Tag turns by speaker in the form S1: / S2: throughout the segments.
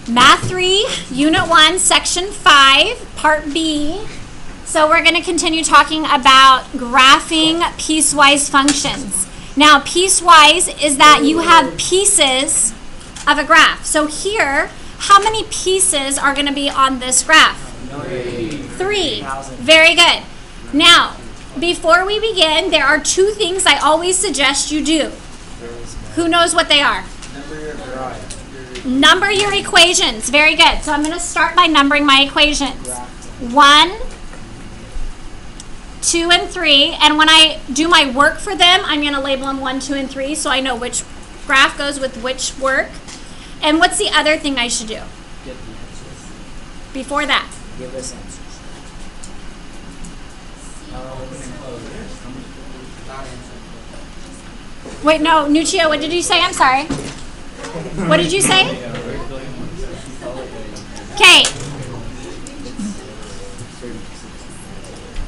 S1: Math 3, Unit 1, Section 5, Part B. So we're going to continue talking about graphing piecewise functions. Now, piecewise is that you have pieces of a graph. So here, how many pieces are going to be on this graph? 3. Very good. Now, before we begin, there are 2 things I always suggest you do. Who knows what they are? Number your equations. Very good. So I'm going to start by numbering my equations. 1, 2, and 3. And when I do my work for them, I'm going to label them 1, 2, and 3 so I know which graph goes with which work. And what's the other thing I should do?
S2: Get the answers.
S1: Before that?
S2: Give us answers.
S1: Wait, no, Nuccio, what did you say? I'm sorry. What did you say? Okay.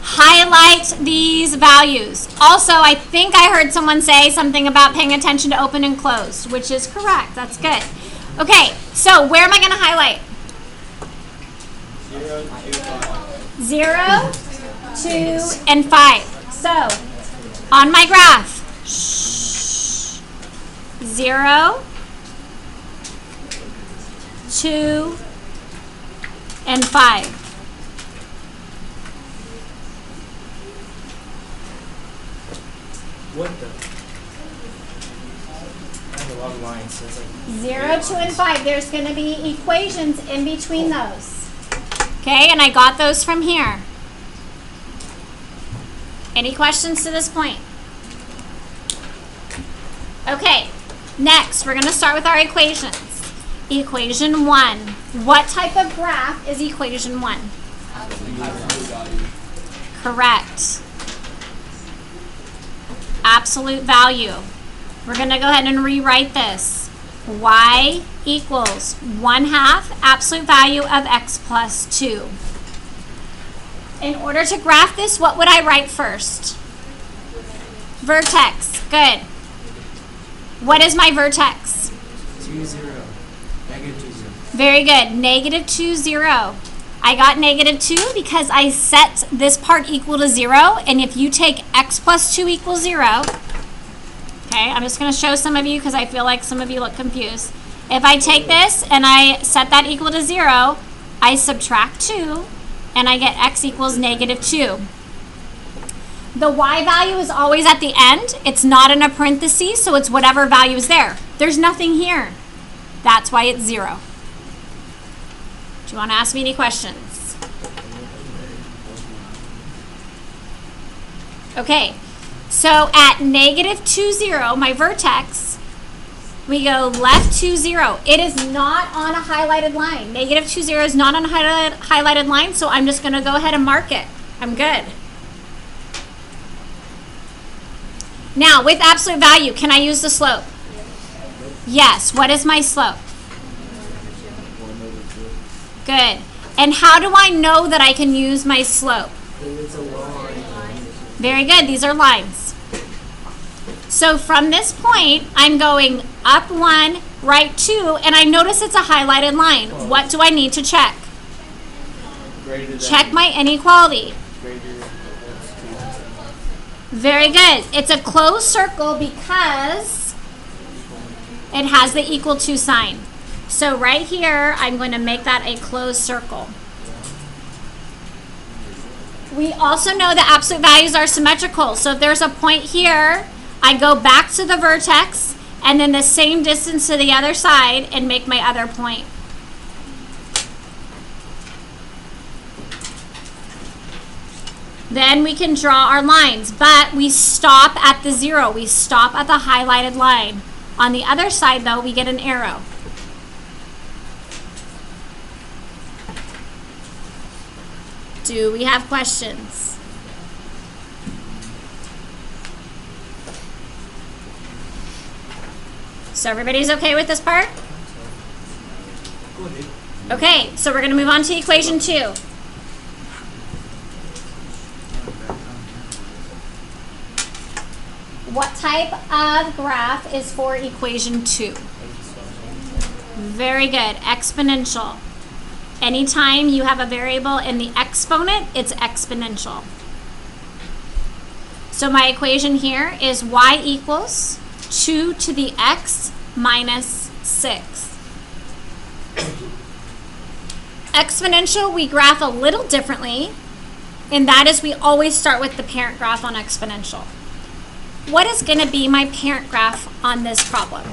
S1: Highlight these values. Also, I think I heard someone say something about paying attention to open and closed, which is correct. That's good. Okay, so where am I going to highlight? 0, 2, and 5. So, on my graph, 0, 2, and 5.
S2: What the? I have a lot of lines. So it's like
S1: 0, 2, and 5. There's going to be equations in between those. Okay, and I got those from here. Any questions to this point? Okay, next we're going to start with our equations. Equation 1. What type of graph is equation 1? Correct. Absolute value. We're going to go ahead and rewrite this. Y equals 1/2 absolute value of x plus 2. In order to graph this, what would I write first? Vertex. Good. What is my vertex?
S2: 2, 0. Negative 2, 0.
S1: Very good. Negative 2, 0. I got negative 2 because I set this part equal to 0. And if you take x plus 2 equals 0, okay, I'm just going to show some of you because I feel like some of you look confused. If I take this and I set that equal to 0, I subtract 2, and I get x equals negative 2. The y value is always at the end. It's not in a parenthesis, so it's whatever value is there. There's nothing here. That's why it's 0. Do you want to ask me any questions? Okay, so at negative 2, 0, my vertex, we go left 2, 0. It is not on a highlighted line. Negative 2, 0 is not on a highlighted line, so I'm just going to go ahead and mark it. I'm good. Now, with absolute value, can I use the slope? Yes. What is my slope? Good. And how do I know that I can use my slope?
S2: It's a line.
S1: Very good. These are lines. So from this point, I'm going up 1, right 2, and I notice it's a highlighted line. What do I need to check? Check my inequality. Very good. It's a closed circle because it has the equal to sign. So right here, I'm going to make that a closed circle. We also know that absolute values are symmetrical. So if there's a point here, I go back to the vertex and then the same distance to the other side and make my other point. Then we can draw our lines, but we stop at the 0. We stop at the highlighted line. On the other side, though, we get an arrow. Do we have questions? So everybody's okay with this part? Okay, so we're going to move on to equation 2. What type of graph is for equation 2? Very good. Exponential. Anytime you have a variable in the exponent, it's exponential. So my equation here is y equals 2 to the x minus 6. Exponential, we graph a little differently, and that is we always start with the parent graph on exponential. What is going to be my parent graph on this problem?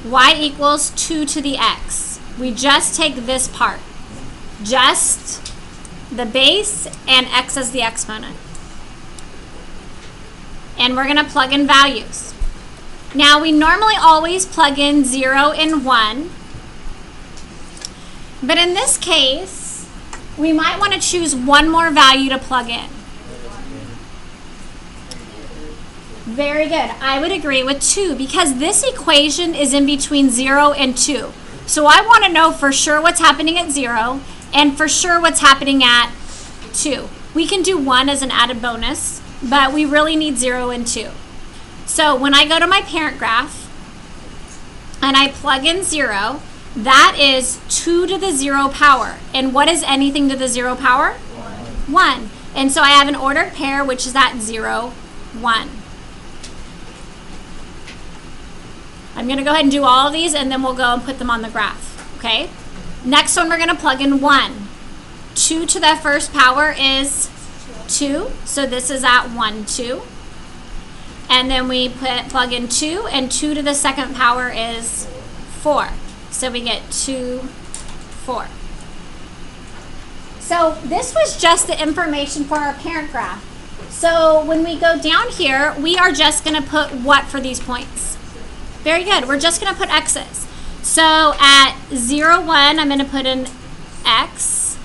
S1: Y equals 2 to the x. We just take this part. Just the base and x as the exponent. And we're going to plug in values. Now we normally always plug in 0 and 1. But in this case, we might want to choose one more value to plug in. Very good. I would agree with 2 because this equation is in between 0 and 2. So I want to know for sure what's happening at 0 and for sure what's happening at 2. We can do 1 as an added bonus, but we really need 0 and 2. So when I go to my parent graph and I plug in 0, that is 2 to the 0 power. And what is anything to the 0 power? 1. And so I have an ordered pair, which is at 0, 1. I'm going to go ahead and do all of these, and then we'll go and put them on the graph, okay? Next one, we're going to plug in 1. 2 to the first power is 2, so this is at 1, 2. And then we plug in 2, and 2 to the second power is 4. So we get 2, 4. So this was just the information for our parent graph. So when we go down here, we are just going to put what for these points? Very good. We're just going to put x's. So at 0, 1, I'm going to put in x.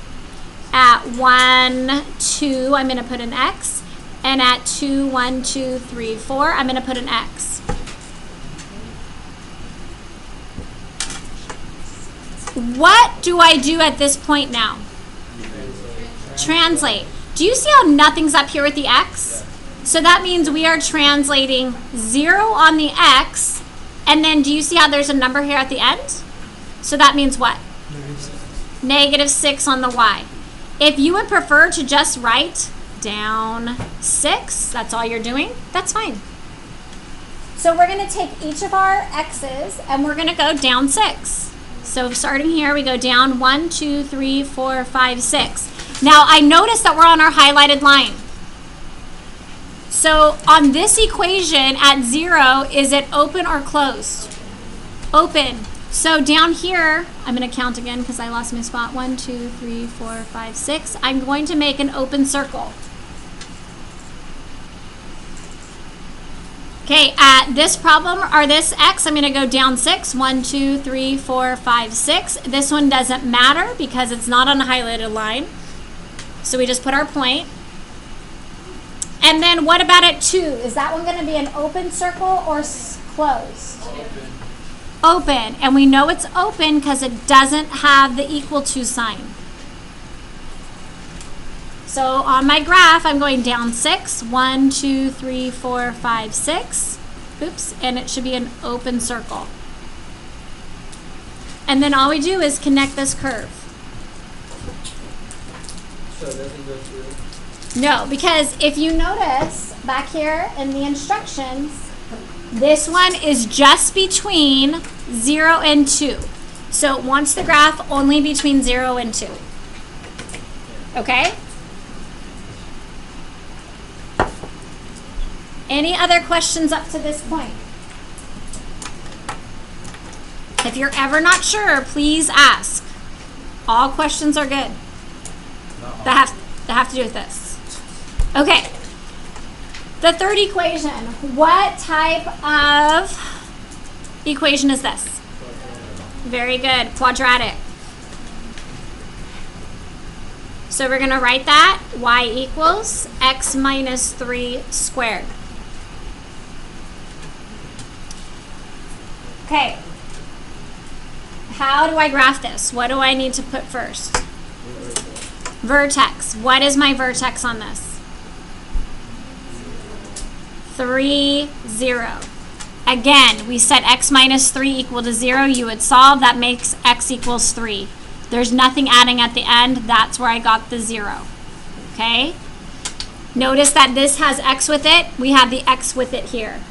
S1: At 1, 2, I'm going to put an x. And at 2, 1, 2, 3, 4, I'm going to put an x. What do I do at this point now? Translate. Do you see how nothing's up here with the x? So that means we are translating 0 on the x. And then do you see how there's a number here at the end? So that means what? -6 on the y. If you would prefer to just write down 6, that's all you're doing, that's fine. So we're going to take each of our x's and we're going to go down 6. So starting here, we go down 1, 2, 3, 4, 5, 6. Now I notice that we're on our highlighted line. So on this equation at 0, is it open or closed? Open. So down here, I'm going to count again because I lost my spot. 1, 2, 3, 4, 5, 6. I'm going to make an open circle. Okay, at this problem, or this x, I'm going to go down 6. 1, 2, 3, 4, 5, 6. This one doesn't matter because it's not on a highlighted line. So we just put our point. And then what about at 2? Is that one going to be an open circle or closed? Open. And we know it's open because it doesn't have the equal to sign. So on my graph, I'm going down 6. 1, 2, 3, 4, 5, 6. Oops. And it should be an open circle. And then all we do is connect this curve.
S2: So it doesn't go through?
S1: No, because if you notice back here in the instructions, this one is just between 0 and 2. So it wants the graph only between 0 and 2. Okay? Any other questions up to this point? If you're ever not sure, please ask. All questions are good. That have to do with this. Okay. The third equation. What type of equation is this? Very good. Quadratic. So we're going to write that. Y equals x minus 3 squared. Okay. How do I graph this? What do I need to put first? Vertex. What is my vertex on this? 3, 0. Again, we set x minus 3 equal to 0. You would solve. That makes x equals 3. There's nothing adding at the end. That's where I got the 0. Okay? Notice that this has x with it. We have the x with it here.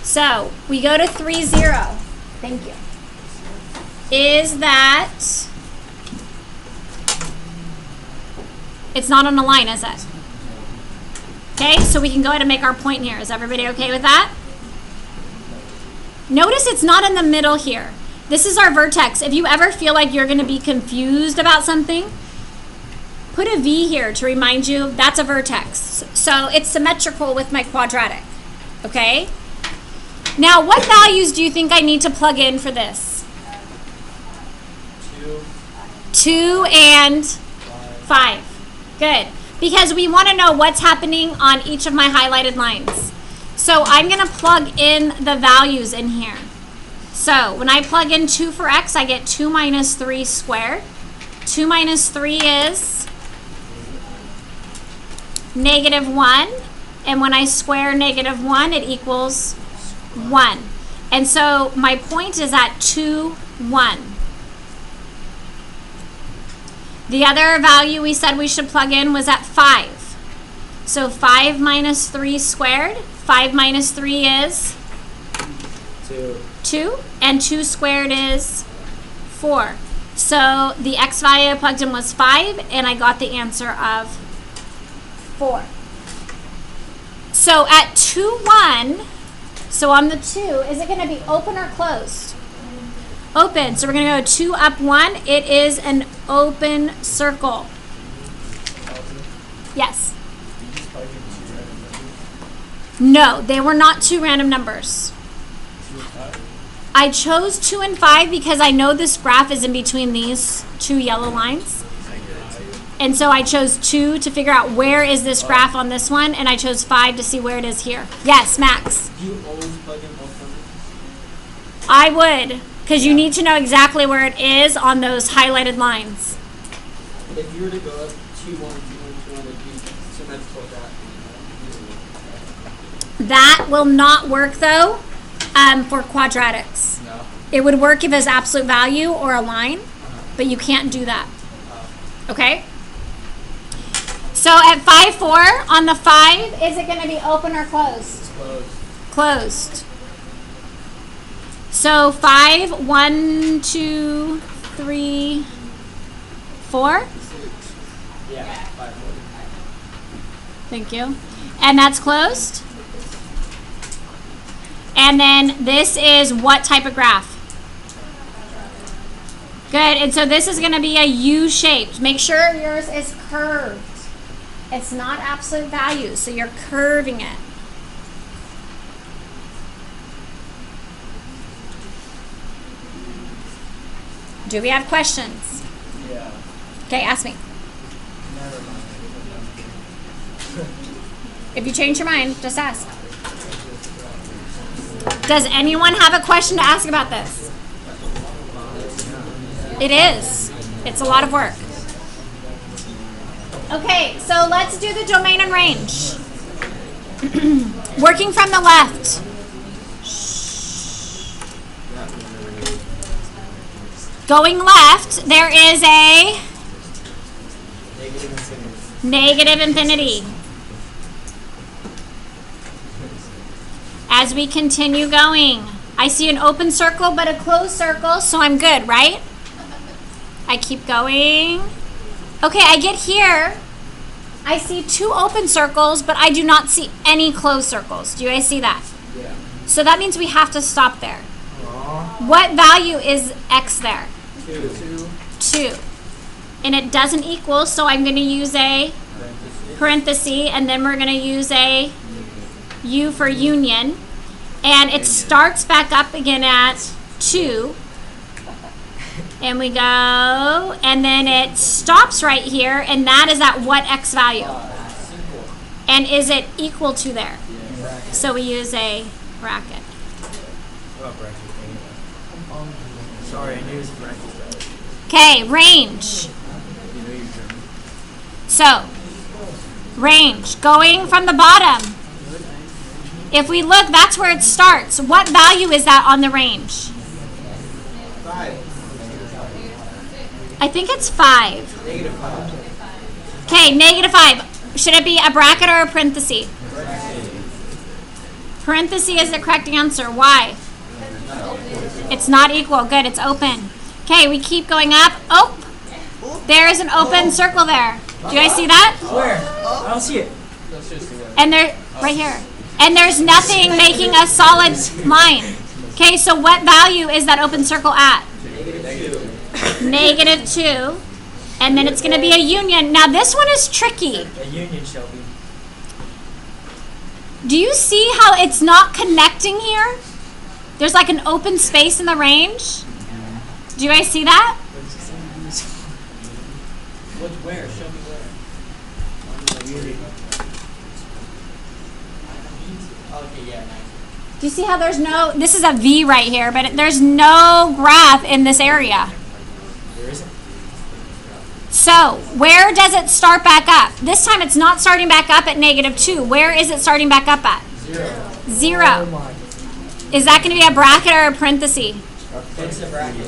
S1: So, we go to 3, 0. Thank you. Is that... It's not on a line, is it? Okay, so we can go ahead and make our point here. Is everybody okay with that? Notice it's not in the middle here. This is our vertex. If you ever feel like you're going to be confused about something, put a V here to remind you that's a vertex. So it's symmetrical with my quadratic. Okay? Now, what values do you think I need to plug in for this? 2 and 5. Good. Because we want to know what's happening on each of my highlighted lines. So I'm going to plug in the values in here. So when I plug in 2 for x, I get 2 minus 3 squared. 2 minus 3 is negative 1. And when I square negative 1, it equals 1. And so my point is at 2, 1. The other value we said we should plug in was at 5. So 5 minus 3 squared. 5 minus 3 is 2. And 2 squared is 4. So the x value I plugged in was 5, and I got the answer of 4. So at 2, 1, so on the 2, is it going to be open or closed? Open. So we're going to go 2 up 1. It is an open circle. Yes. No, they were not 2 random numbers. I chose 2 and 5 because I know this graph is in between these 2 yellow lines. And so I chose 2 to figure out where is this graph on this one, and I chose 5 to see where it is here. Yes, Max?
S2: Do you always plug in both numbers?
S1: I would, because you need to know exactly where it is on those highlighted lines.
S2: If you were to go up 2, 1, 2, 1, 2, 1, it'd be symmetrical with that.
S1: That will not work, though, for quadratics.
S2: No.
S1: It would work if it's absolute value or a line, but you can't do that. Okay? So at 5, 4, on the 5, is it going to be open or closed?
S2: Closed.
S1: Closed. So 5, 1, 2, 3, 4.
S2: Yeah, 5, 4.
S1: Thank you. And that's closed. And then this is what type of graph? Good. And so this is going to be a U-shaped. Make sure yours is curved. It's not absolute value, so you're curving it. Do we have questions?
S2: Yeah.
S1: Okay, ask me.
S2: Never mind.
S1: If you change your mind, just ask. Does anyone have a question to ask about this? It is. It's a lot of work. Okay, so let's do the domain and range. Working from the left. Going left, there is a negative infinity. As we continue going, I see an open circle but a closed circle, so I'm good, right? I keep going. Okay, I get here. I see 2 open circles, but I do not see any closed circles. Do you guys see that?
S2: Yeah.
S1: So that means we have to stop there.
S2: Aww.
S1: What value is x there?
S2: 2.
S1: 2. And it doesn't equal, so I'm going to use a parenthesis, and then we're going to use a U for union. And it starts back up again at 2. And we go, and then it stops right here, and that is at what x value? And is it equal to there? So we use a bracket.
S2: Sorry, I knew it was bracket.
S1: Okay, range. So, range, going from the bottom. If we look, that's where it starts. What value is that on the range?
S2: 5.
S1: I think it's 5.
S2: -5.
S1: Okay, -5. Should it be a bracket or a parenthesis? Parenthesis is the correct answer. Why? It's not equal. Good, it's open. Okay, we keep going up. Oh, there is an open circle there. Do you guys see that?
S3: Where? I don't see it.
S1: And there, right here. And there's nothing making a solid line. Okay, so what value is that open circle at? -2. And then it's going to be a union. Now this one is tricky.
S3: A union, Shelby.
S1: Do you see how it's not connecting here? There's like an open space in the range. Do you guys see that?
S2: What's where? Show me where. Okay, yeah, nice.
S1: Do you see how there's no, this is a V right here, but there's no graph in this area.
S3: There isn't.
S1: So, where does it start back up? This time it's not starting back up at -2. Where is it starting back up at? 0. Is that going to be a bracket or a parenthesis?
S2: It's a bracket.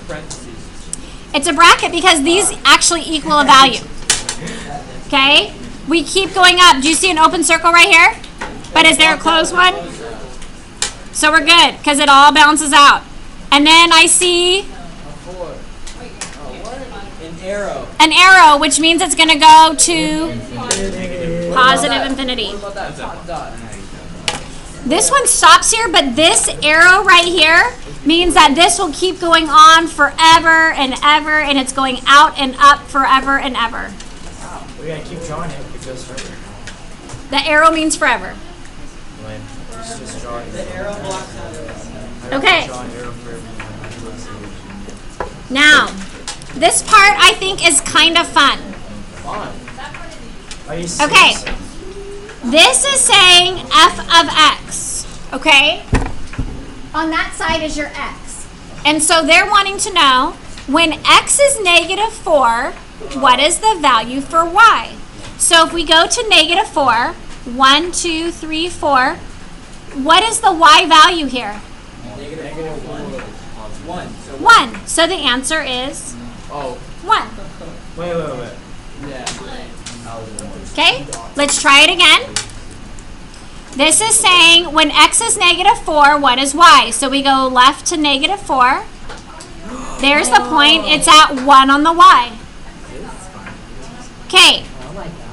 S2: Parentheses.
S1: It's a bracket because these actually equal a value. Okay? We keep going up. Do you see an open circle right here? But is there a closed one? So we're good because it all balances out. And then I see an arrow, which means it's going to go to positive infinity.
S2: What about that top dot?
S1: This one stops here, but this arrow right here means that this will keep going on forever and ever, and it's going out and up forever and ever.
S3: We gotta keep drawing it. It goes further.
S1: The arrow means forever.
S3: When it's just drawing.
S2: The arrow blocks out.
S1: Okay.
S3: Draw an arrow for everything.
S1: Now, this part I think is kind of fun.
S3: Are you serious?
S1: Okay. This is saying f of x, okay? On that side is your x. And so they're wanting to know, when x is -4, what is the value for y? So if we go to -4, 1, 2, 3, 4, what is the y value here?
S2: -1.
S1: 1. So the answer is
S2: Oh.
S1: 1.
S3: Wait.
S2: Yeah.
S1: Okay, let's try it again. This is saying when x is -4, what is y? So we go left to -4. There's the point. It's at 1 on the y. Okay,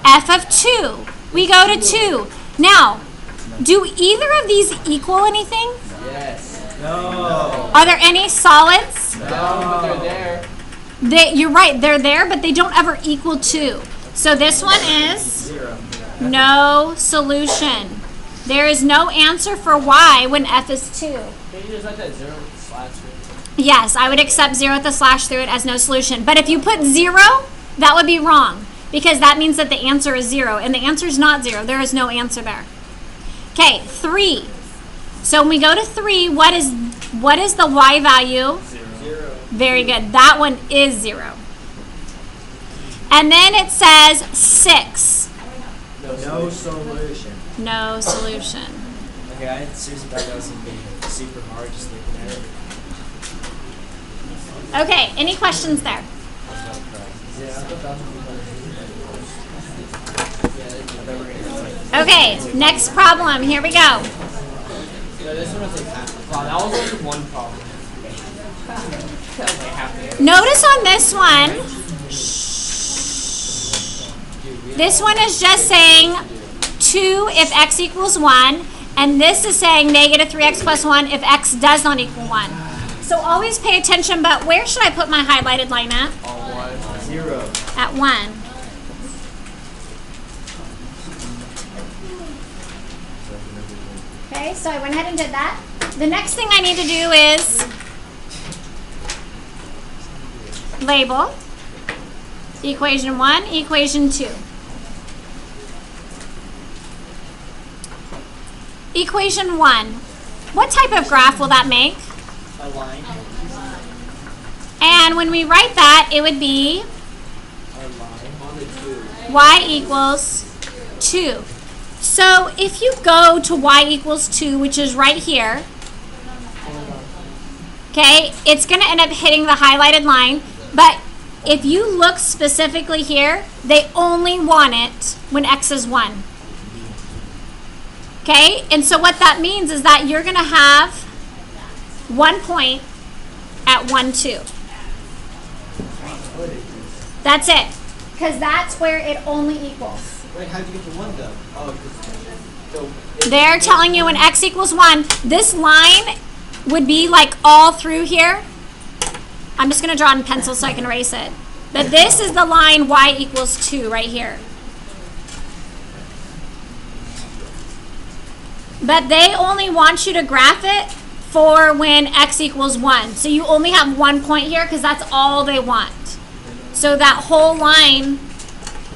S1: f of 2. We go to 2. Now, do either of these equal anything?
S2: Yes.
S3: No.
S1: Are there any solids?
S2: No, but they're there.
S1: You're right, they're there, but they don't ever equal 2. So this one is
S3: 0.
S1: no solution. There is no answer for y when f is 2.
S2: Can you just let that 0 slash through?
S1: Yes, I would accept 0 with a slash through it as no solution. But if you put 0, that would be wrong, because that means that the answer is 0, and the answer is not 0. There is no answer there. Okay, 3. So when we go to 3, what is the y value?
S2: 0.
S1: Very good. That one is 0. And then it says 6.
S3: No solution.
S1: No solution.
S3: Okay, I seriously thought that was gonna be super hard just looking at it.
S1: Okay, any questions there?
S3: Yeah, I thought that was
S1: Okay, next problem. Here we go.
S2: No, this one was like half. Wow, that was only one problem. That was like half the answer.
S1: Notice on this one, this one is just saying 2 if x equals 1, and this is saying -3x plus 1 if x does not equal 1. So always pay attention, but where should I put my highlighted line at?
S2: All one.
S3: 0.
S1: At 1. Okay, so I went ahead and did that. The next thing I need to do is label equation 1, equation 2. Equation 1. What type of graph will that make?
S2: A line.
S1: And when we write that, it would be
S2: A line on the 2.
S1: y equals 2. So if you go to y equals 2, which is right here, okay, it's going to end up hitting the highlighted line. But if you look specifically here, they only want it when x is 1. Okay, and so what that means is that you're going to have 1 point at 1, 2. That's it. Because that's where it only equals.
S3: Wait, how'd you get to 1 though? Oh,
S1: They're telling you when x equals 1, this line would be like all through here. I'm just going to draw it in pencil so I can erase it. But this is the line y equals 2 right here. But they only want you to graph it for when x equals 1. So you only have 1 point here because that's all they want. So that whole line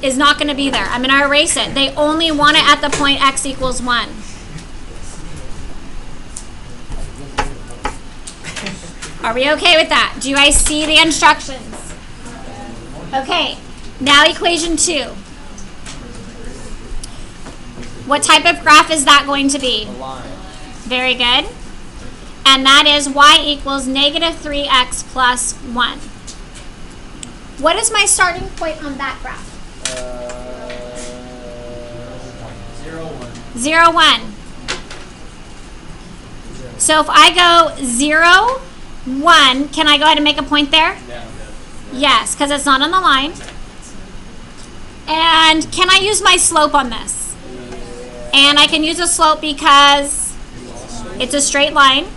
S1: is not going to be there. I'm going to erase it. They only want it at the point x equals 1. Are we okay with that? Do you guys see the instructions? Okay, now equation 2. What type of graph is that going to be?
S2: A line.
S1: Very good. And that is y equals negative 3x plus 1. What is my starting point on that graph?
S3: 0, 1.
S1: 0, 1. So if I go 0, 1, can I go ahead and make a point there?
S2: No.
S1: Yes, because it's not on the line. And can I use my slope on this? And I can use a slope because it's a straight line.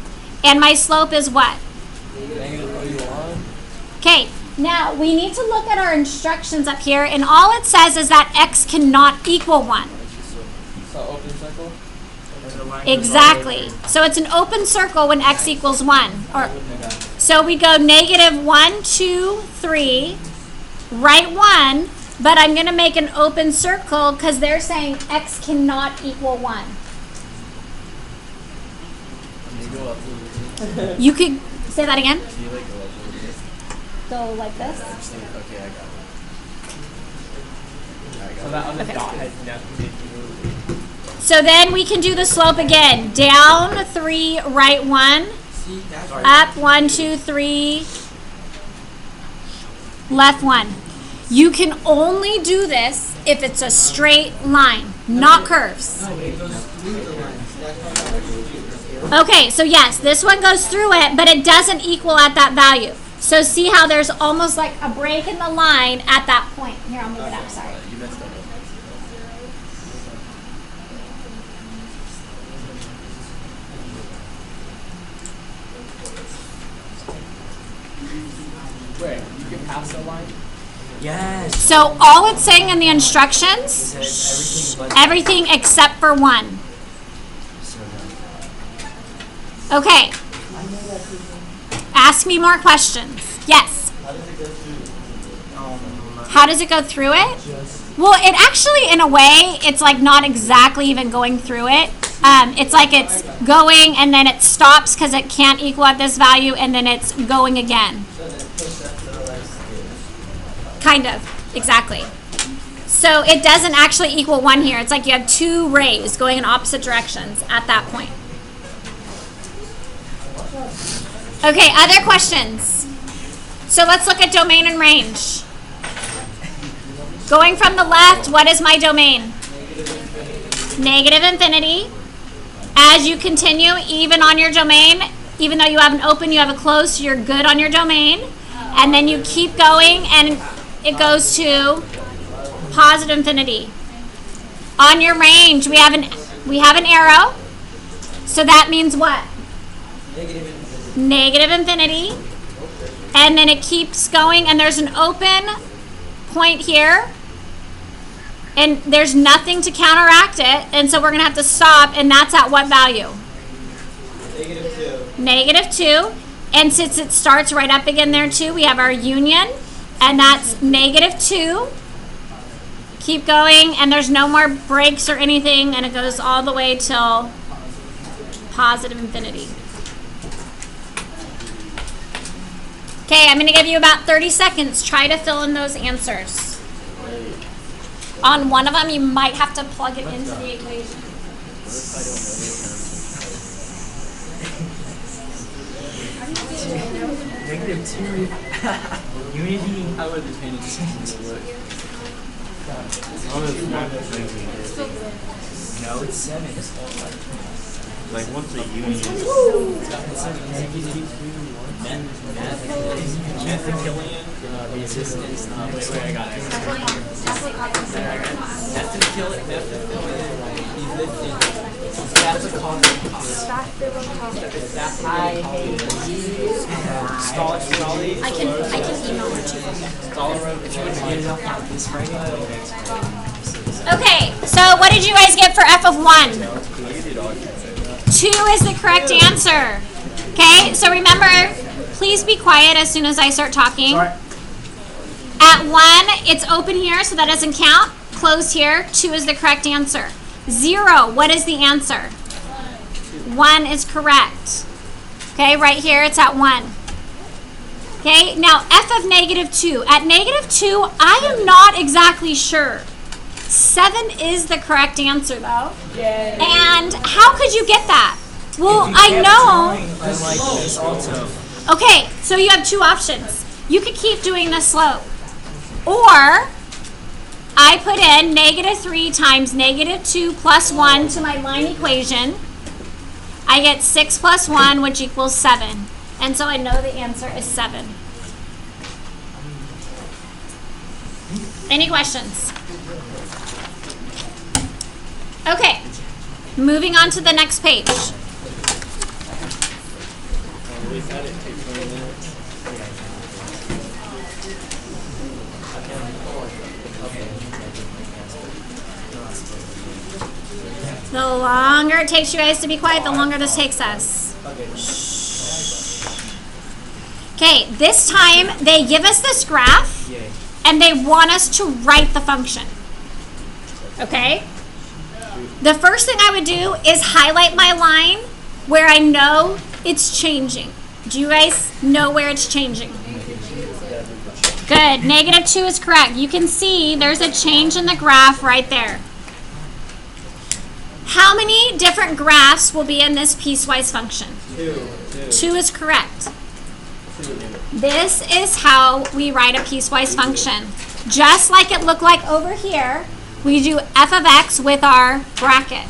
S1: And my slope is what? Okay, now we need to look at our instructions up here. And all it says is that x cannot equal 1.
S2: So open circle?
S1: Exactly. So it's an open circle when x equals 1. So we go negative 1, 2, 3, right 1, but I'm going to make an open circle because they're saying x cannot equal 1. You could say that again? Go like this?
S3: Okay, I got it.
S2: So that other
S1: Okay.
S2: dot has nothing.
S1: So then we can do the slope again. Down 3, right 1,
S3: See, that's
S1: up 1, 2, 3, left 1. You can only do this if it's a straight line, not curves.
S3: No, it goes through the lines. That's
S1: Okay, so yes, this one goes through it, but it doesn't equal at that value. So see how there's almost like a break in the line at that point. Here, I'll move it up, sorry.
S3: You messed up.
S2: Wait, you can pass the line?
S3: Yes.
S1: So all it's saying in the instructions,
S3: Everything but
S1: everything except for 1. Okay. Ask me more questions. Yes. How does it go through it? Well, it actually, in a way, it's like not exactly even going through it. It's like it's going and then it stops because it can't equal at this value and then it's going again. Kind of, exactly. So it doesn't actually equal 1 here. It's like you have 2 rays going in opposite directions at that point. Okay, other questions? So let's look at domain and range. Going from the left, what is my domain? Negative infinity. As you continue, even on your domain, even though you have an open, you have a closed, so you're good on your domain. And then you keep going, and it goes to positive infinity. On your range, we have an arrow. So that means what? Negative infinity. And then it keeps going, and there's an open point here. And there's nothing to counteract it, and so we're going to have to stop, and that's at what value? Negative 2. And since it starts right up again there too, we have our union, and that's negative 2. Keep going, and there's no more breaks or anything, and it goes all the way till positive infinity. Okay, I'm going to give you about 30 seconds. Try to fill in those answers. On one of them, you might have to plug it into the equation.
S3: -2. Unity.
S2: I would be paying attention to it.
S3: No, it's 7.
S4: Like, what's a unit?
S3: Methicillion. Resistance. Wait, I got it. Methicillin. That's a constant cost. I hate you.
S1: I can email it to you.
S3: If you want to get it off this Friday.
S1: Okay, so what did you guys get for f of 1? 2 is the correct answer. Okay, so remember, please be quiet as soon as I start talking. At 1, it's open here, so that doesn't count. Closed here. 2 is the correct answer. 0, what is the answer? 1 is correct. Okay, right here, it's at 1. Okay, now f of -2. At -2, I am not exactly sure. 7 is the correct answer, though.
S2: Yay.
S1: And how could you get that? Well, I know.
S3: Unlike this also.
S1: Okay, so you have 2 options. You could keep doing this slow. Or I put in -3 times -2 plus 1 to my line equation. I get 6 plus 1, which equals 7. And so I know the answer is 7. Any questions? Okay, moving on to the next page. The longer it takes you guys to be quiet, the longer this takes us. Okay, this time they give us this graph and they want us to write the function. Okay? The first thing I would do is highlight my line where I know it's changing. Do you guys know where it's changing? Good. -2 is correct. You can see there's a change in the graph right there. How many different graphs will be in this piecewise function? 2 is correct. This is how we write a piecewise function. Just like it looked like over here, we do f of x with our bracket.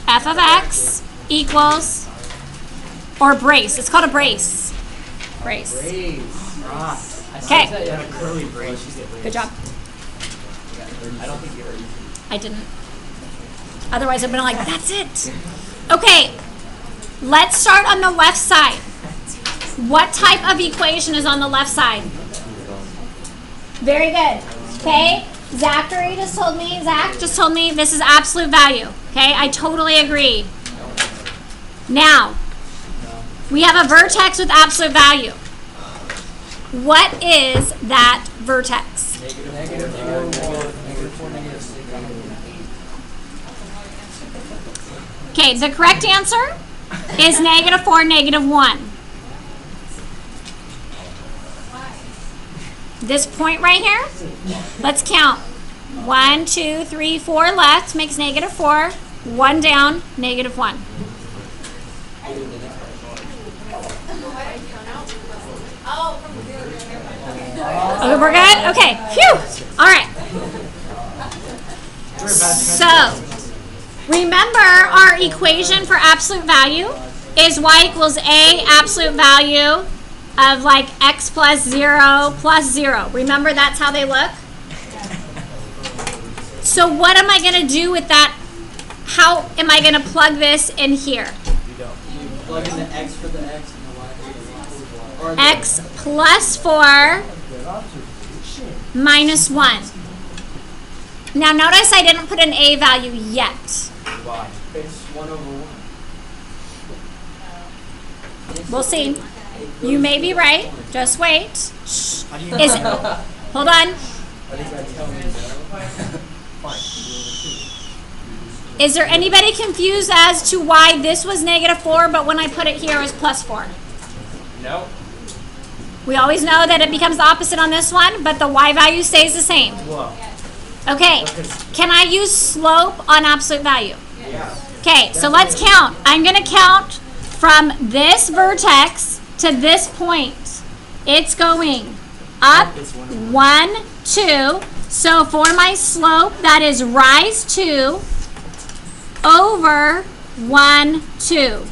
S1: F of x equals, or brace. It's called a brace. Brace. Okay.
S3: Curly brace.
S1: Good job.
S3: I don't think you heard.
S1: I didn't. Otherwise, I'd been like, that's it. Okay. Let's start on the left side. What type of equation is on the left side? Very good. Okay. Zach just told me this is absolute value. Okay. I totally agree. Now, we have a vertex with absolute value. What is that vertex? Okay, the correct answer is -4, -1. This point right here, let's count. 1, 2, 3, 4 left makes -4. 1 down, -1. Okay, we're good? Okay, phew. All right. So, remember our equation for absolute value is y equals a absolute value of like x plus 0 plus 0. Remember that's how they look? So what am I going to do with that? How am I going to plug this in here?
S2: You plug in the x for the x and the y for the y.
S1: X plus 4 minus 1. Now notice I didn't put an a value yet.
S3: Why?
S2: It's 1 over 1.
S1: We'll see. You may be right. Just wait. Shh. Is it? Hold on. Is there anybody confused as to why this was -4, but when I put it here it was +4?
S2: No.
S1: We always know that it becomes the opposite on this one, but the y value stays the same.
S3: Whoa.
S1: Okay, can I use slope on absolute value?
S3: Yeah.
S1: Okay, so let's count. I'm going to count from this vertex to this point. It's going up 1, 2. So for my slope, that is rise 2 over 1, 2.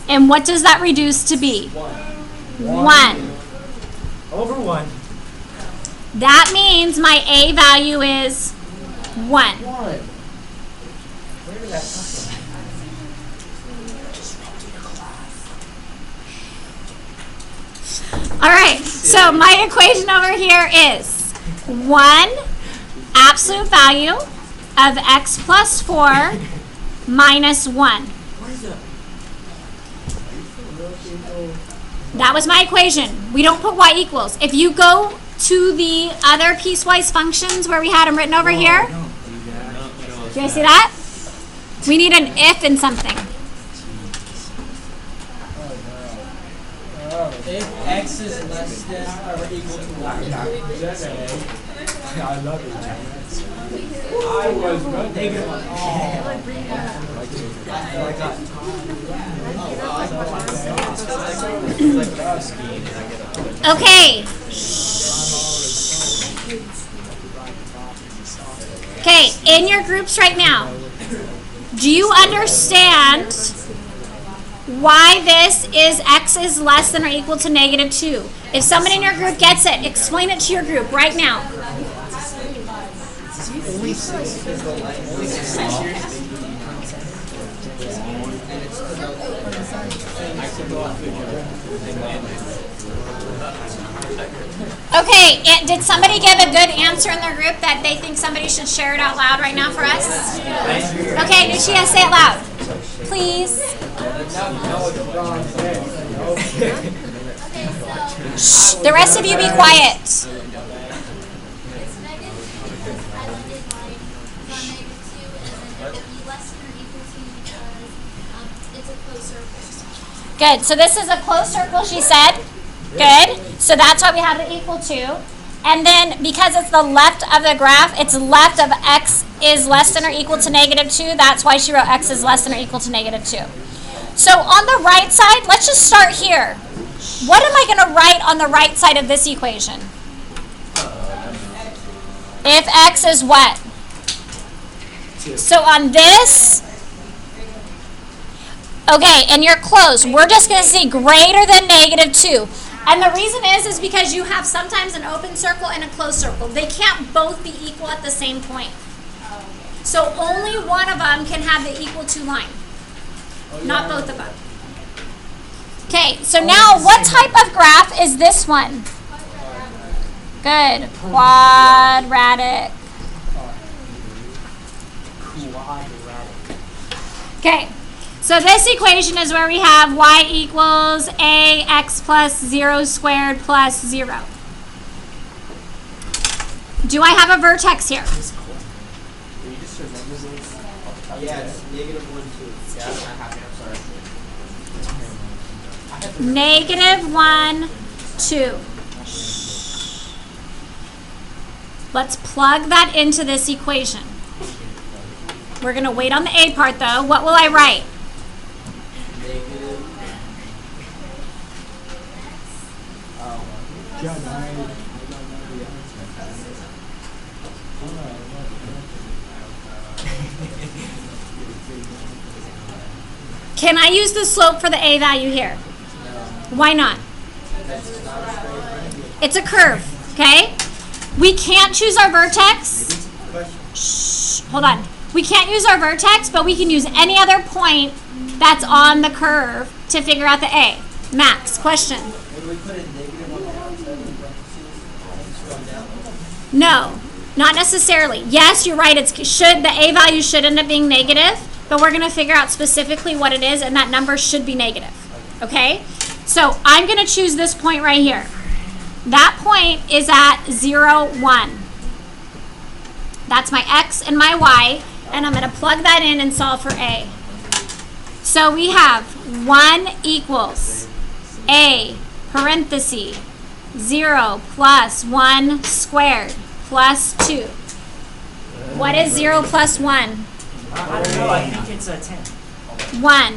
S1: And what does that reduce to be? 1.
S3: Over 1.
S1: That means my A value is 1.
S3: 1. Where did that come from?
S1: All right, so my equation over here is 1 absolute value of x plus 4 minus 1.
S3: What is that?
S1: That was my equation. We don't put y equals. If you go to the other piecewise functions where we had them written over here, do you see that? We need an if in something.
S2: If x is less than or equal to y.
S3: I love it.
S2: I was negative one.
S1: Okay. Okay, in your groups right now, do you understand why this is x is less than or equal to negative 2? If someone in your group gets it, explain it to your group right now. Okay, did somebody give a good answer in their group that they think somebody should share it out loud right now for us? Okay, Nushia, say it loud. Please. Shh, the rest of you be quiet. Good, so this is a closed circle, she said. Good, so that's why we have the equal to. And then because it's the left of the graph, it's left of x is less than or equal to negative 2. That's why she wrote x is less than or equal to negative 2. So on the right side, let's just start here. What am I going to write on the right side of this equation? If x is what? So on this, okay, and you're close. We're just going to see greater than negative 2. And the reason is because you have sometimes an open circle and a closed circle. They can't both be equal at the same point. So only one of them can have the equal to line. Not both of them. Okay, so now what type of graph is this one? Good. Quadratic. Okay. So this equation is where we have y equals ax plus 0 squared plus 0. Do I have a vertex here?
S2: Yeah, it's negative 1, 2. Yeah, I'm not happy. I'm sorry.
S1: Negative 1, 2. Let's plug that into this equation. We're going to wait on the A part though. What will I write? Can I use the slope for the A value here? Why not? It's a curve, okay? We can't choose our vertex. Shh, hold on. We can't use our vertex, but we can use any other point that's on the curve to figure out the A. Max, question. No, not necessarily. Yes, you're right. The A value should end up being negative, but we're going to figure out specifically what it is, and that number should be negative. Okay? So I'm going to choose this point right here. That point is at 0, 1. That's my x and my y, and I'm going to plug that in and solve for A. So we have 1 equals A, parenthesis, 0 plus 1 squared plus 2. What is 0 plus 1?
S3: I don't know. I think it's a 10.
S1: 1.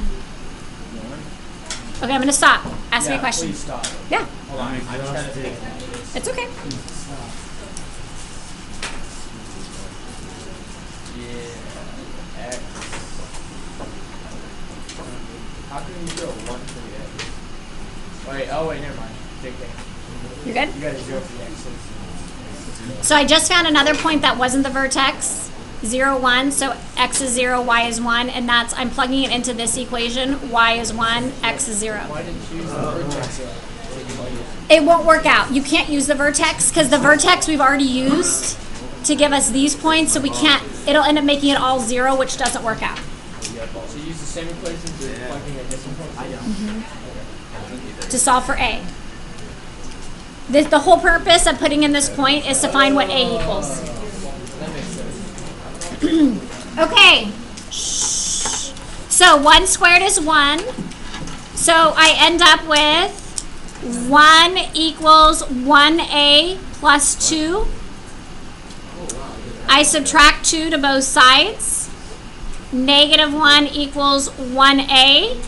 S1: Okay, I'm going to stop. Ask me a question.
S2: Please stop.
S1: Yeah,
S2: Hold on. I'm trying to think.
S1: it's okay.
S2: Yeah. X. How can you do a 1 for the X? Wait, oh wait, never mind. JK.
S1: You're good?
S2: You got a 0 for the X.
S1: So I just found another point that wasn't the vertex. 0, 1, so x is 0, y is 1, and that's, I'm plugging it into this equation. Y is 1, x is 0.
S2: Why didn't you use the vertex?
S1: It won't work out. You can't use the vertex because the vertex we've already used to give us these points, so we can't, it'll end up making it all 0, which doesn't work out.
S2: So you use the same equation to plugging a different point? I don't.
S1: To solve for a. The whole purpose of putting in this point is to find what a equals.
S2: That makes sense.
S1: Okay. So 1 squared is 1. So I end up with 1 equals 1a plus 2. I subtract 2 to both sides. Negative 1 equals 1a.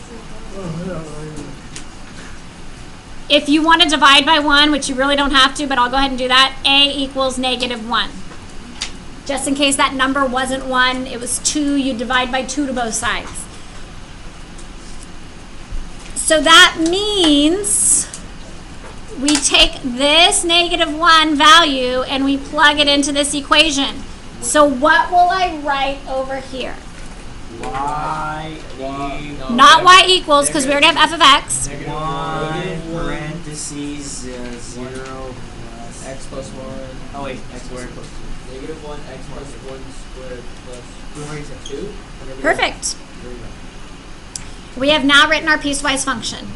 S1: If you want to divide by 1, which you really don't have to, but I'll go ahead and do that, a equals negative 1. Just in case that number wasn't 1, it was 2, you divide by 2 to both sides. So that means we take this negative 1 value and we plug it into this equation. So what will I write over here? Not y equals, because we already have f of x.
S3: 1 parentheses 0 plus
S2: X plus 1.
S3: Oh wait, x squared plus 2.
S2: Negative 1 x plus 1 squared plus 2.
S1: Perfect. We have now written our piecewise function.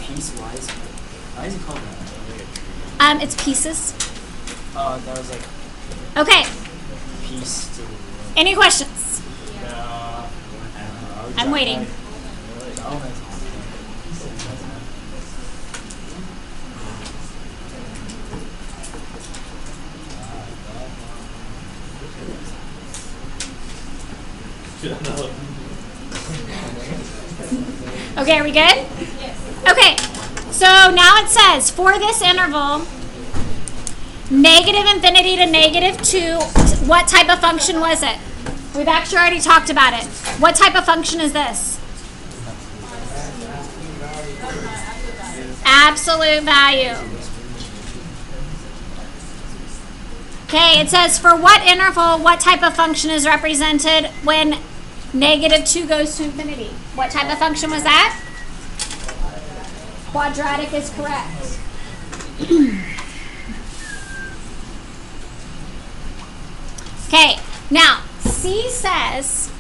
S3: Piecewise? Why is it called that?
S1: It's pieces.
S3: Oh, that was like
S1: Okay,
S3: piece to.
S1: any questions?
S3: No.
S1: I'm waiting. Okay, are we good? Yes. Okay, so now it says for this interval, negative infinity to negative 2, what type of function was it? We've actually already talked about it. What type of function is this? Absolute value. Okay, it says for what interval, what type of function is represented when negative 2 goes to infinity? What type of function was that? Quadratic is correct. Okay, now C says,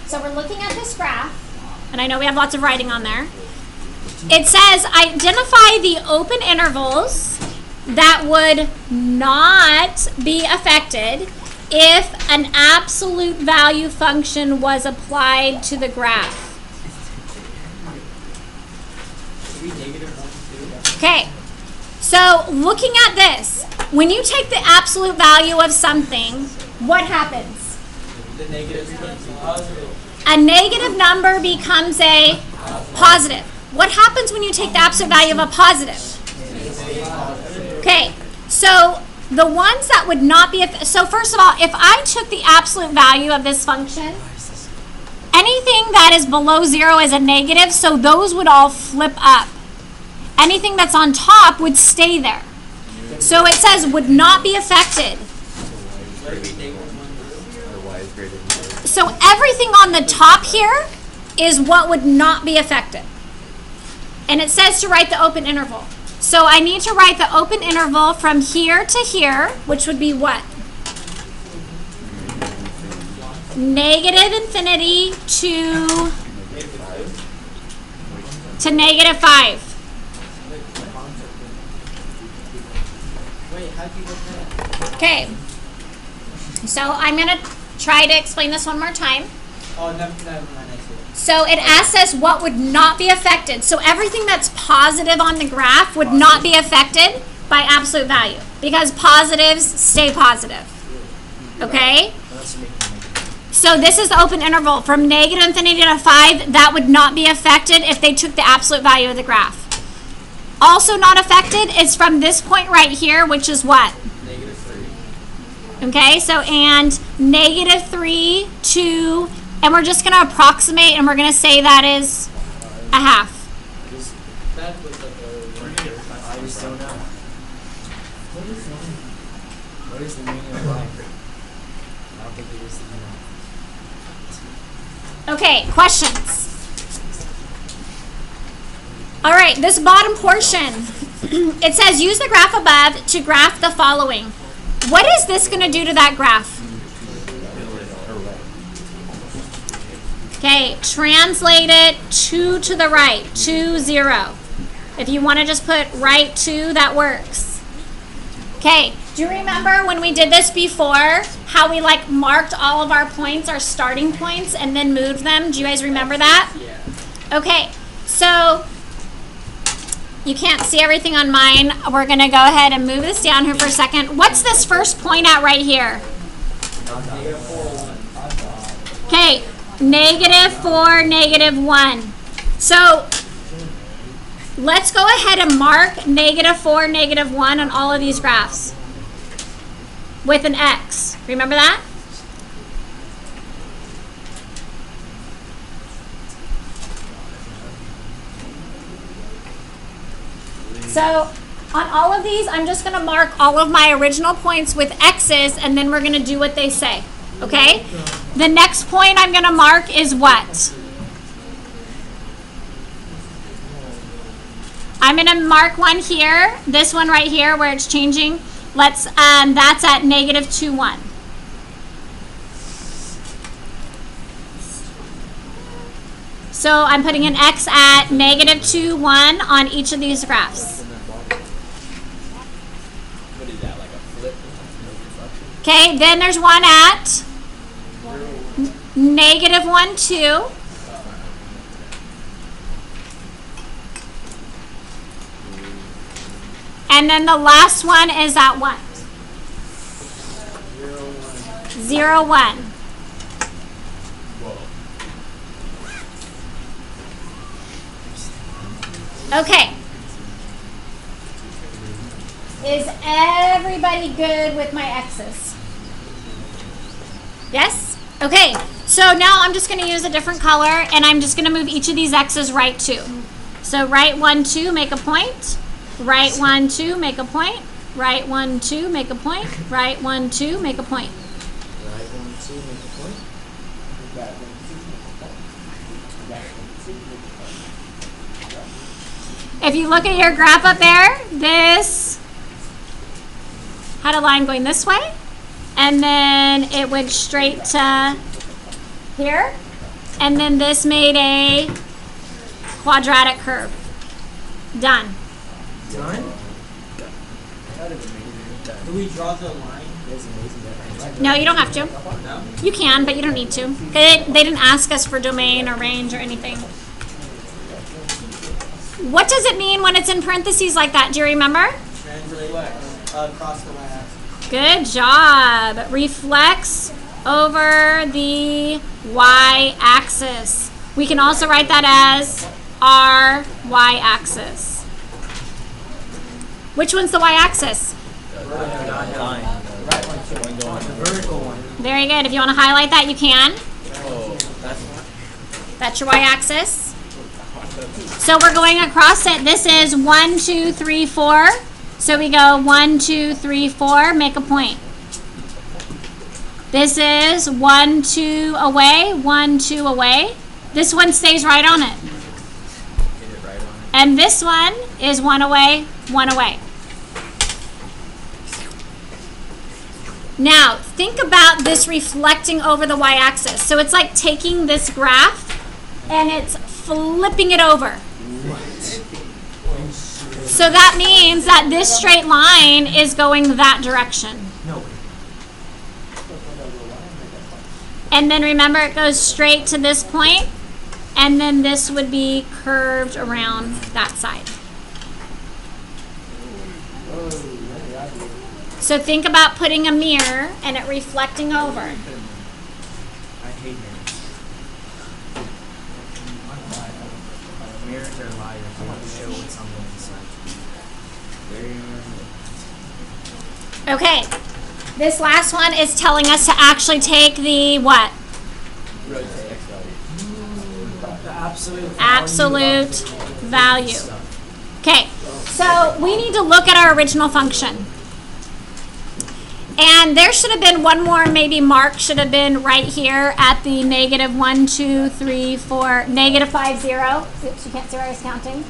S1: so we're looking at this graph, and I know we have lots of writing on there. It says identify the open intervals that would not be affected if an absolute value function was applied to the graph. Okay, so looking at this, when you take the absolute value of something, what happens?
S2: The negative becomes positive.
S1: A negative number becomes a positive. What happens when you take the absolute value of a positive? Okay, so the ones that would not be, so first of all, if I took the absolute value of this function, anything that is below 0 is a negative, so those would all flip up. Anything that's on top would stay there. So it says would not be affected. So everything on the top here is what would not be affected. And it says to write the open interval. So I need to write the open interval from here to here, which would be what? Negative infinity to negative 5.
S2: Wait, how'd you get that?
S1: Okay, so I'm going to try to explain this one more time.
S2: Oh, never mind. I see it.
S1: So it asks us what would not be affected. So everything that's positive on the graph would not be affected by absolute value because positives stay positive. Okay? So this is the open interval from negative infinity to 5. That would not be affected if they took the absolute value of the graph. Also not affected is from this point right here, which is what?
S2: Negative 3.
S1: Okay, so and negative 3, 2, and we're just going to approximate and we're going to say that is a half.
S2: That was like
S3: I just don't know. What is the meaning of life? I don't think it is the meaning.
S1: Okay, questions? All right, this bottom portion, it says use the graph above to graph the following. What is this going to do to that graph? Okay, translate it 2 to the right, 2, 0. If you want to just put right 2, that works. Okay, do you remember when we did this before, how we like marked all of our points, our starting points, and then moved them? Do you guys remember that?
S2: Yeah.
S1: Okay, so you can't see everything on mine. We're going to go ahead and move this down here for a second. What's this first point at right here?
S2: Negative 4, 1.
S1: Okay, negative 4, negative 1. So let's go ahead and mark negative 4, negative 1 on all of these graphs with an X. Remember that? So on all of these, I'm just going to mark all of my original points with X's, and then we're going to do what they say. Okay? The next point I'm going to mark is what? I'm going to mark one here, this one right here where it's changing. Let's, that's at negative 2, 1. So I'm putting an X at negative 2, 1 on each of these graphs.
S2: What is that, like a flip?
S1: Okay, then there's one at negative 1, 2. And then the last one is at what? 0, 1. Okay. Is everybody good with my X's? Yes? Okay. So now I'm just going to use a different color, and I'm just going to move each of these X's right 2. So right 1, 2, make a point. Right 1, 2, make a point. Right 1, 2, make a point. Right 1, 2, make a point.
S3: Right 1, 2, make a point.
S1: If you look at your graph up there, this had a line going this way, and then it went straight to here, and then this made a quadratic curve. Done.
S3: Done?
S2: Do we draw the line?
S3: That's amazing.
S1: No, you don't have to.
S2: No?
S1: You can, but you don't need to. They didn't ask us for domain or range or anything. What does it mean when it's in parentheses like that? Do you remember?
S2: Translate across the y-axis.
S1: Good job. Reflects over the y-axis. We can also write that as our y-axis. Which one's the y-axis?
S3: The vertical one.
S1: Very good. If you want to highlight that, you can.
S4: Oh,
S1: That's your y-axis. So we're going across it. This is 1, 2, 3, 4. So we go 1, 2, 3, 4, make a point. This is 1, 2 away, 1, 2 away. This one stays right on it. And this one is 1 away, 1 away. Now, think about this reflecting over the y-axis. So it's like taking this graph and it's flipping it over. So that means that this straight line is going that direction.
S3: No.
S1: And then remember, it goes straight to this point, and then this would be curved around that side. So think about putting a mirror and it reflecting over.
S3: I hate mirrors. Mirrors are liars. They want to show what's on the inside.
S1: Okay, this last one is telling us to actually take the what?
S3: The
S1: Absolute value. Okay, so we need to look at our original function. And there should have been one more, maybe mark should have been right here at the negative 1, 2, 3, 4, negative 5, 0. Oops, you can't see where I was counting.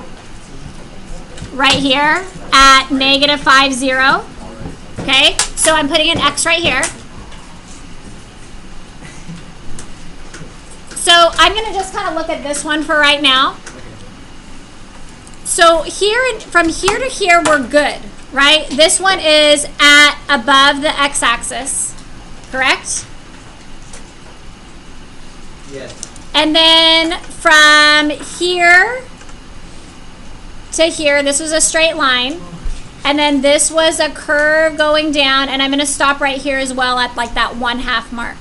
S1: Right here at negative 5, 0. Okay, so I'm putting an X right here. So I'm going to just kind of look at this one for right now. So here, from here to here, we're good, right? This one is at above the x-axis, correct?
S2: Yes.
S1: And then from here to here, this was a straight line. And then this was a curve going down, and I'm going to stop right here as well at like that 1/2 mark.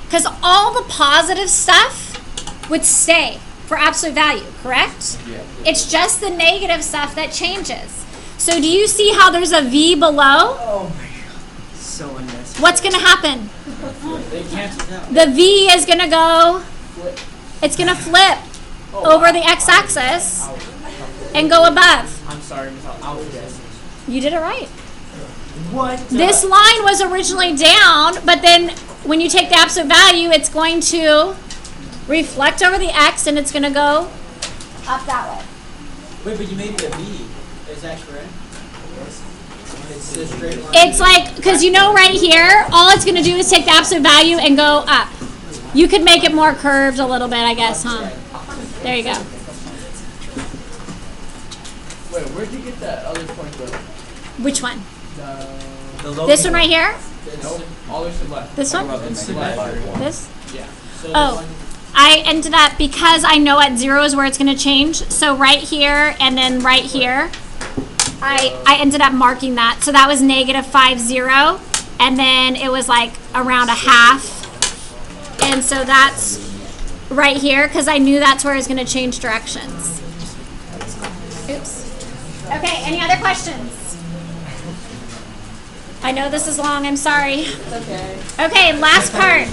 S1: Because all the positive stuff would stay for absolute value, correct?
S2: Yeah.
S1: It's just the negative stuff that changes. So do you see how there's a V below?
S3: Oh my god. So unnecessary.
S1: What's going to happen?
S2: They cancel out.
S1: The V is going to go, it's going to flip over the x-axis and go above.
S2: I'm sorry, Miss Alvarez.
S1: You did it right.
S3: What?
S1: This line was originally down, but then when you take the absolute value, it's going to reflect over the x and it's going to go up that way.
S2: Wait, but you made it a V. Is that correct? It's a straight line.
S1: It's like, because you know right here, all it's going to do is take the absolute value and go up. You could make it more curved a little bit, I guess, huh? There you go.
S2: Wait, where'd you get that other point though?
S1: Which one?
S3: The low
S1: This one right here?
S2: Nope. All the way to the left.
S1: This one?
S2: To the left.
S1: This?
S2: Yeah. So
S1: Oh, I ended up, because I know at 0 is where it's going to change, so right here and then right here, I ended up marking that. So that was negative 5, 0, and then it was like around 1/2. And so that's right here, because I knew that's where it's going to change directions. Oops. Okay, any other questions? I know this is long, I'm sorry.
S2: it's okay.
S1: Okay, last part.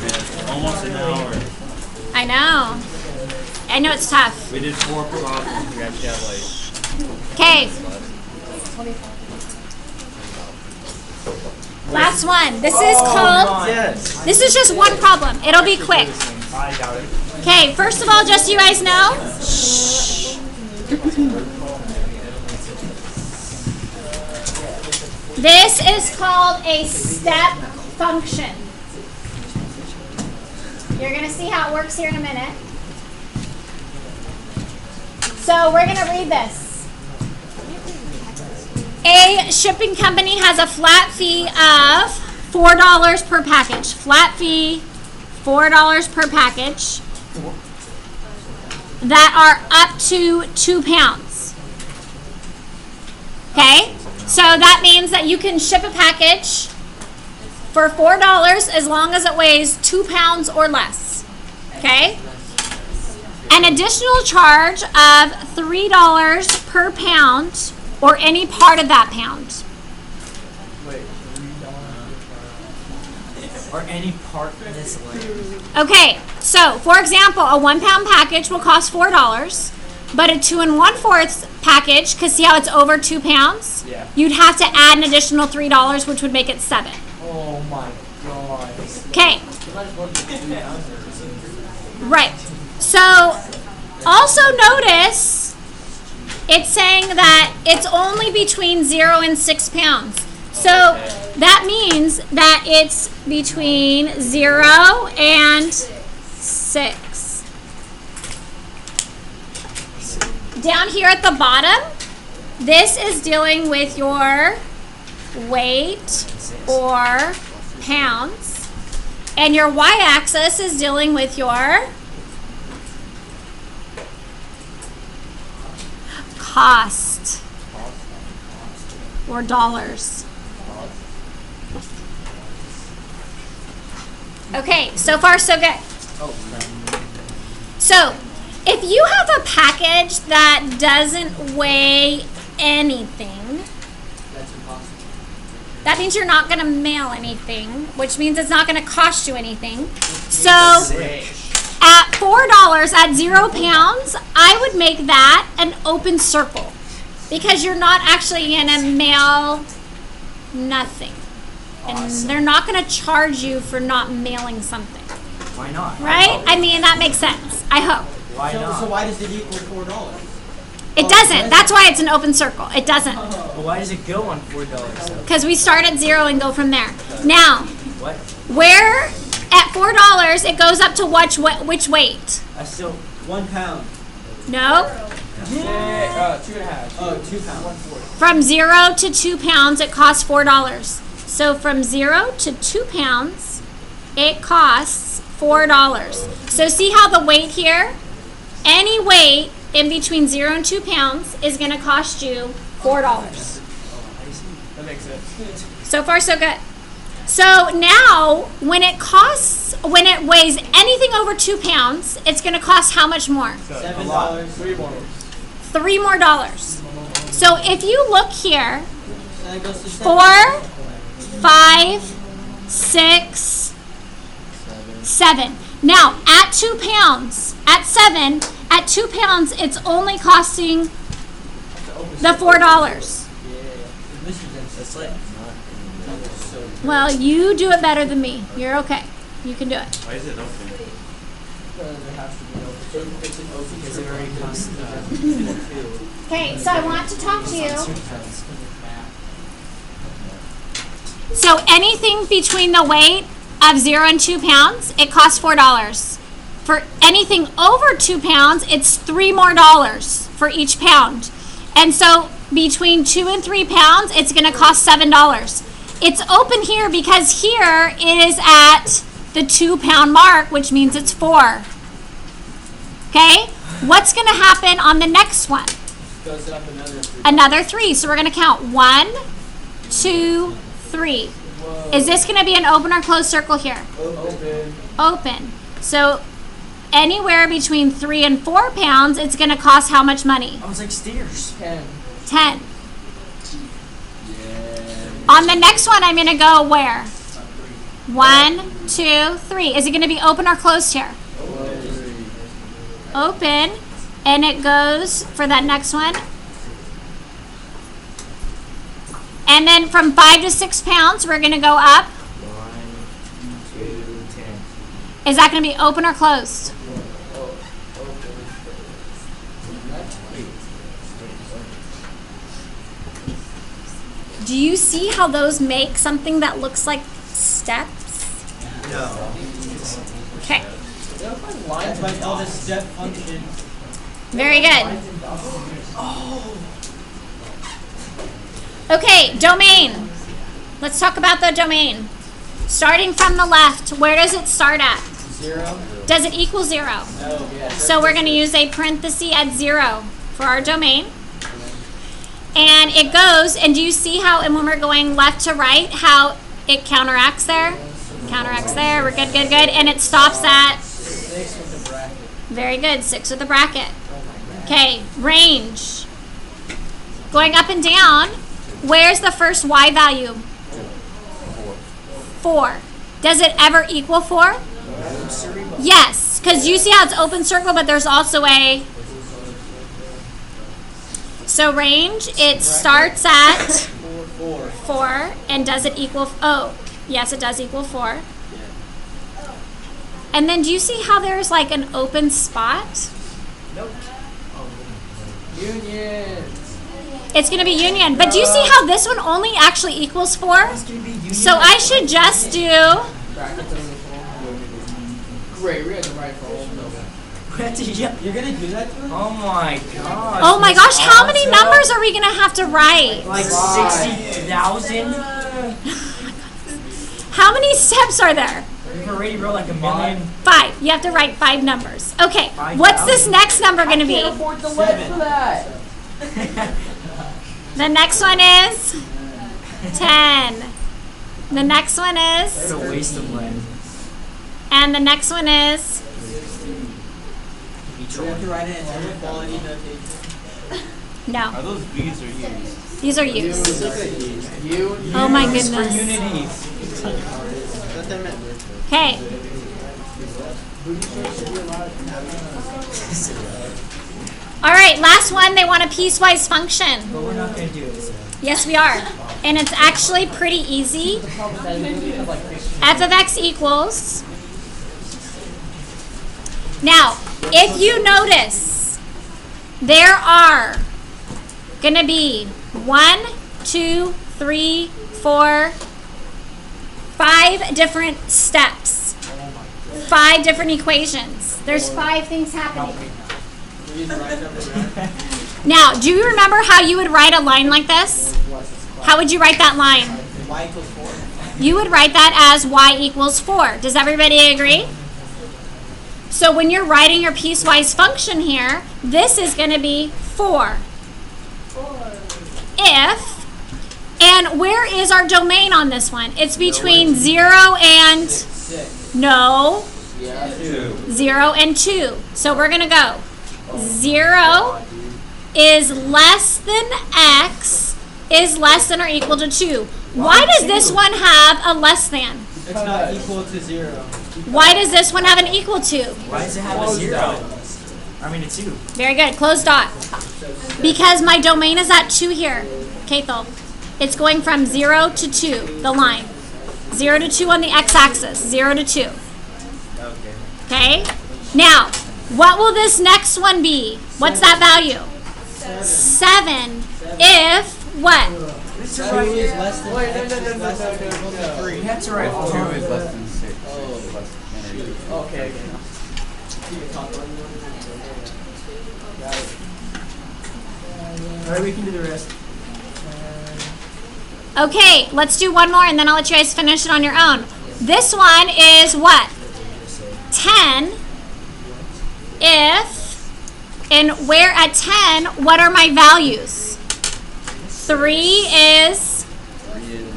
S4: Almost an hour.
S1: I know. I know it's tough.
S4: We did 4 problems. We actually have like.
S1: Okay. Last one. This is called,
S4: Yes.
S1: this is just one problem. It'll be quick.
S3: I doubt it.
S1: Okay, first of all, just so you guys know, this is called a step function. You're going to see how it works here in a minute. So we're going to read this. A shipping company has a flat fee of $4 per package. Flat fee, $4 per package that are up to 2 pounds. Okay? So that means that you can ship a package for $4 as long as it weighs 2 pounds or less. Okay? An additional charge of $3 per pound or any part of that pound.
S2: Wait.
S3: Or any part of this layer.
S1: Okay, so for example, a 1 pound package will cost $4, but a 2 1/4 package, because see how it's over 2 pounds?
S2: Yeah.
S1: You'd have to add an additional $3, which would make it $7.
S2: Oh my god.
S1: Okay,
S2: You might as well do 2 ounces.
S1: right. So also notice it's saying that it's only between 0 and 6 pounds. So that means that it's between 0 and 6. Down here at the bottom, this is dealing with your weight or pounds. And your y-axis is dealing with your cost or dollars. Okay, so far so good. So, if you have a package that doesn't weigh anything, that means you're not going to mail anything, which means it's not going to cost you anything. So, at $4, at 0 pounds, I would make that an open circle because you're not actually going to mail nothing. And they're not going to charge you for not mailing something.
S3: Why not?
S1: Right? I mean, that makes sense. I hope.
S3: Why not?
S2: So why does it equal $4?
S1: It doesn't. That's why it's an open circle. It doesn't.
S3: Well, why does it go on $4 though?
S1: Because we start at 0 and go from there. Now,
S3: What?
S1: where at $4 it goes up to which weight?
S3: I still 1 pound.
S1: No.
S2: 2.5. Oh, 2 pounds. 140.
S1: From 0 to 2 pounds, it costs $4. So from 0 to 2 pounds, it costs $4. So see how the weight here? Any weight in between 0 and 2 pounds is going to cost you $4.
S2: That makes sense.
S1: So far, so good. So now, when it weighs anything over 2 pounds, it's going to cost how much more?
S2: $7.
S1: $3 more. So if you look here,
S2: That goes to
S1: 4, 5, 6, 7. Now, at 2 pounds, at 7, at 2 pounds, it's only costing the $4.
S3: That's like
S1: Well, you do it better than me. You're okay. You can do it.
S4: Why is it open?
S3: because it already costs 2.
S1: Okay, so I want to talk to you. So anything between the weight of 0 and 2 pounds, it costs $4. For anything over 2 pounds, it's $3 more for each pound. And so between 2 and 3 pounds, it's going to cost $7. It's open here because here it is at the 2 pound mark, which means it's 4. Okay? What's going to happen on the next one?
S2: goes up another 3.
S1: Another 3. So we're going to count 1, 2, 3.
S2: Whoa.
S1: Is this going to be an open or closed circle here?
S2: Open.
S1: Open. So anywhere between 3 and 4 pounds, it's going to cost how much money?
S3: I was like stairs.
S2: 10.
S1: 10.
S2: Yeah.
S1: On the next one, I'm going to go where? 1, 2, 3. Is it going to be open or closed here? Open. And it goes for that next one. And then from 5 to 6 pounds, we're going to go up.
S3: 1, 2, 10.
S1: Is that going to be open or closed? Do you see how those make something that looks like steps?
S3: No.
S1: Okay,
S2: That's why all this step function.
S1: very good. Okay, domain. Let's talk about the domain. Starting from the left, where does it start at?
S2: 0.
S1: Does it equal 0?
S2: No. Yeah.
S1: So we're going to use a parenthesis at 0 for our domain. And it goes, and do you see how, and when we're going left to right, how it counteracts there? Counteracts there. We're good, good, good. And it stops at?
S2: 6 with the bracket.
S1: Very good. 6 with the bracket. Okay, range. Going up and down, where's the first y value? 4. Does it ever equal 4? Yes, because you see how it's open circle, but there's also a... So range, it starts at 4, and does it equal, oh, yes, it does equal 4. And then do you see how there's like an open spot?
S2: Nope. Union.
S1: It's going to be union. But do you see how this one only actually equals 4?
S3: It's gonna be union.
S1: So I should just do,
S2: Brackets on the phone. Great, we had to write for all of them.
S3: You're gonna do that to him? Oh my gosh.
S1: oh my gosh, how many
S3: awesome.
S1: numbers are we going to have to write?
S3: Like 60,000?
S1: How many steps are there?
S3: For already wrote like a million.
S1: 5. You have to write 5 numbers. Okay.
S3: 5,000.
S1: What's this next number going to be?
S2: afford the lead for that.
S1: The next one is 10. The next one
S3: What
S1: is,
S3: a waste of land.
S1: and the next one is,
S2: Do we have to write it in inequality notation?
S1: no.
S4: Are those V's or U's?
S1: These are U's.
S2: You.
S1: Oh my
S3: Use for
S1: goodness.
S3: unity.
S1: Okay. All right, last one. They want a piecewise function.
S3: But we're not going to do it.
S1: Yes, we are. And it's actually pretty easy. F of x equals. Now, if you notice, there are going to be 1, 2, 3, 4, 5 different steps. 5 different equations. There's 5 things happening. Now, do you remember how you would write a line like this? How would you write that line?
S2: Y equals 4.
S1: You would write that as y equals 4. Does everybody agree? So when you're writing your piecewise function here, this is going to be 4. If, and where is our domain on this one? It's between 0 and,
S2: 6.
S1: no,
S2: Yeah.
S1: 0 and 2. So we're going to go 0 is less than x is less than or equal to 2. Why does this one have a less than?
S2: It's not equal to 0.
S1: Why does this one have an equal to?
S3: Why does it have a 0? I mean a 2.
S1: Very good. Close dot. Because my domain is at 2 here, Cathal. It's going from 0 to 2, the line. 0 to 2 on the x-axis. 0 to 2. Okay? Now, what will this next one be? What's that value? 7. If what?
S2: 2 is less than x is less than or equal to 3.
S3: We had to write
S4: 2
S3: 4.
S4: is less than 6.
S2: Okay.
S3: Alright, we can do the rest.
S1: Okay, let's do one more and then I'll let you guys finish it on your own. This one is what? 10 if, and where at 10, what are my values? 3 is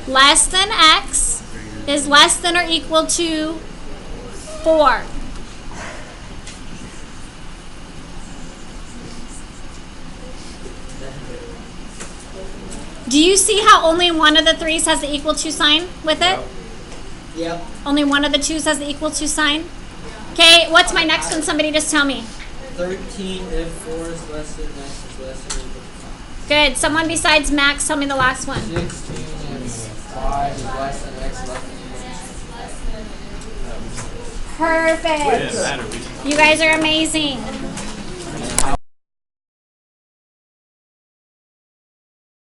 S1: less than x is less than or equal to 4. Do you see how only one of the 3's has the equal to sign with it?
S2: Yep.
S1: Only one of the 2's has the equal to sign? Okay, what's my next one? Somebody just tell me.
S2: 13 if 4 is less than x is less than or equal to 5.
S1: Good. Someone besides Max, tell me the last one.
S2: 16 if 5 is less than x is less than or equal to 5.
S1: Perfect.
S4: It didn't matter.
S1: You guys are amazing.